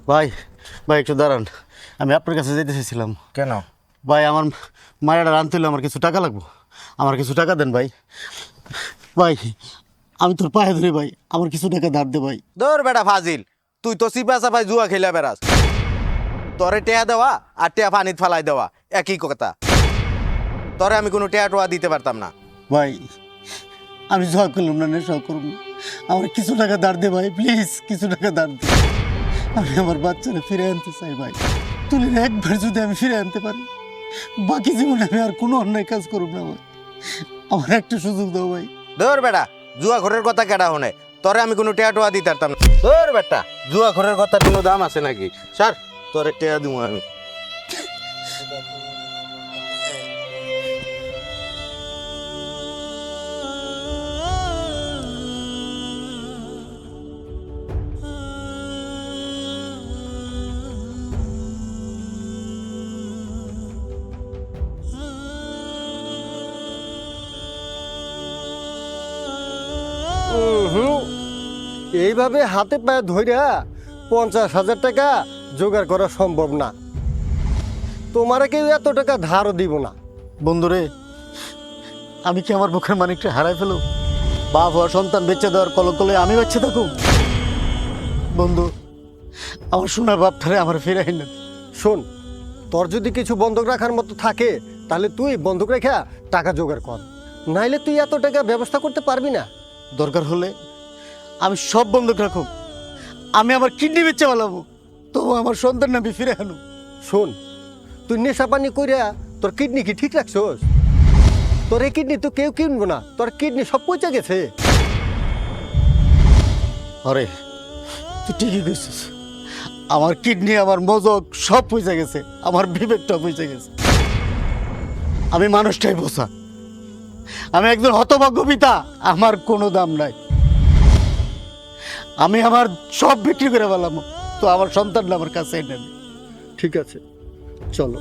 ভাই ভাই একটু দাঁড়ান, আমি আপনার কাছে যেতে চাইছিলাম। কেন? ভাই আমার মায়েরা রানতে হলে আমার কিছু টাকা লাগবো, আমার কিছু টাকা দেন ভাই। ভাই আমি তোর পায়ে ধরি ভাই, আমার কিছু টাকা ধার দে ভাই। দৌড় বেটা ফাজিল, তুই তো সিপা সাপাই জুয়া খেলে বেড়াস। তোরে টেয়া দেওয়া আর টেয়া পানিত ফালাই দেওয়া একই কথা। তোরে আমি কোনো টেয়া টোয়া দিতে পারতাম না। ভাই আমি জয় করলাম না, নেশা করুন না, আমার কিছু টাকা ধার দে ভাই, প্লিজ কিছু টাকা ধার দে। আমি আমার বাচ্চারা ফিরে আনতে চাই ভাই। তুলে একবার যদি আমি ফিরে আনতে পারি, বাকি জীবনে আমি আর কোনো অন্যায় কাজ করব না ভাই, আমার একটা সুযোগ দাও ভাই। দৌড় বেটা, জুয়া ঘরের কথা কেডা হনে? তোরে আমি কোনো টেয়া টোয়া দিতে পারতাম না। দৌড় বেটা, জুয়া ঘরের কথা কোনো দাম আছে নাকি? স্যার তোরে টেয়া দিব আমি। এইভাবে হাতে পায়ে ধইরা 50,000 টাকা জোগাড় করা সম্ভব না। তোমারে কেউ এত টাকা ধারও দিব না। বন্ধুরে, আমি কি আমার বুকের মানিকটা হারাই ফেলু? বাপ হওয়া সন্তান বেঁচে দেওয়ার কলকলে আমি বেঁচে থাকুক? বন্ধু, আমার সোনার বাপটারে আমার ফিরাই না। শোন, তোর যদি কিছু বন্ধক রাখার মতো থাকে তাহলে তুই বন্ধক রেখা টাকা জোগাড় কর, নাইলে তুই এত টাকা ব্যবস্থা করতে পারবি না। দরকার হলে আমি সব বন্ধক রাখুক, আমি আমার কিডনি বেচে ফেলাবো, তবু আমার সন্তান আমি ফিরে আনু। শোন, তুই নেশা পানি কইরা তোর কিডনি কি ঠিক রাখছোস? তোর এই কিডনি তো কেউ কিনবো না, তোর কিডনি সব পচে গেছে। আরে তুই ঠিকই কইছিস, আমার কিডনি আমার মজক সব পয়সা গেছে, আমার বিবেকটা পয়সা গেছে। আমি মানুষটাই বোঝা, আমি একজন হতভাগ্য পিতা, আমার কোনো দাম নাই। আমি আমার সব বিক্রি করে ফেলাম, তো আমার সন্তানটা আমার কাছে নেন। ঠিক আছে, চলো।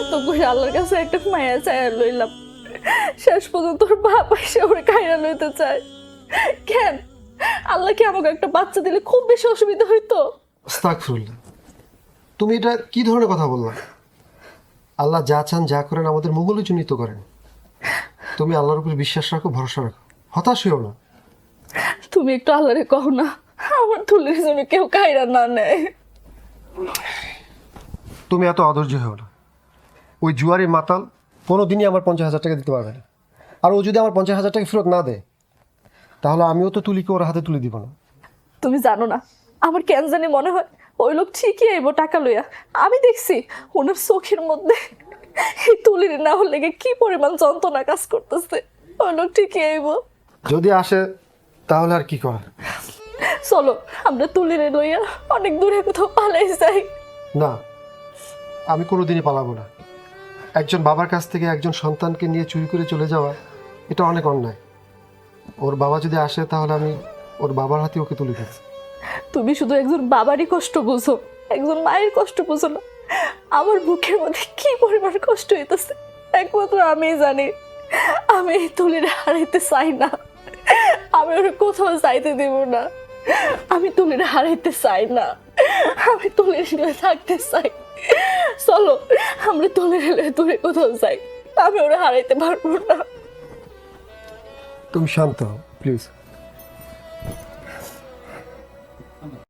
তো করে আল্লাহর কাছে একটা মায়া চায়া লইলাম, শেষ পর্যন্ত তোর বাপ এসে ওরে খাইয়া লইতে চায় কেন? আল্লাহ কি আমাকে একটা বাচ্চা দিলে খুব বেশি অসুবিধা হইতো? আস্তাগফিরুল্লাহ, তুমি এটা কি ধরনের কথা বললা? আল্লাহ যা চান যা করেন আমাদের মঙ্গলের জন্যই তো করেন। তুমি আল্লাহর উপর বিশ্বাস রাখো, ভরসা রাখো, হতাশ হইও না। তুমি একটু আল্লাহরে কও না, আমার তুলির জন্য কেউ খাইরা না নেয়। তুমি এত অধৈর্য হও না। ওই জুয়ারি মাতাল কোনোদিনই আমার 50,000 টাকা দিতে পারবে না। আর ও যদি আমার 50,000 টাকা ফেরত না দেয়, তাহলে আমিও তো তুলিকে ওর হাতে তুলে দিব না। তুমি জানো না, আমার কেন জানি মনে হয় ওই লোক ঠিকই আইব টাকা লইয়া। আমি দেখছি ওনার চোখের মধ্যে এই তুলির না হলে কি পরিমাণ যন্ত্রণা কাজ করতেছে। ওই লোক ঠিকই আইব। যদি আসে তাহলে আর কি করার। চলো আমরা তুলিরে লইয়া অনেক দূরে কোথাও পালাই যাই। না, আমি কোনোদিনই পালাবো না। একজন বাবার কাছ থেকে একজন সন্তানকে নিয়ে চুরি করে চলে যাওয়া, এটা অনেক অন্যায়। ওর বাবা যদি আসে তাহলে আমি ওর বাবার হাতে ওকে তুলে দেব। তুমি শুধু একজন বাবারই কষ্ট বুঝো, একজন মায়ের কষ্ট বুঝো না। আমার বুকের মধ্যে কি পরিমাণ কষ্ট হইতেছে একমাত্র আমিই জানি। আমি এই তুলিরে হারাইতে চাই না, আমি ওর কোথাও যাইতে দেব না। আমি তুলিরে হারাইতে চাই না, আমি তুলির লয়ে থাকতে চাই। চলো আমরা তুলির লয়ে দূরে কোথাও যাই, আমি ওরা হারাইতে পারবো না। তুমি শান্ত হও প্লিজ।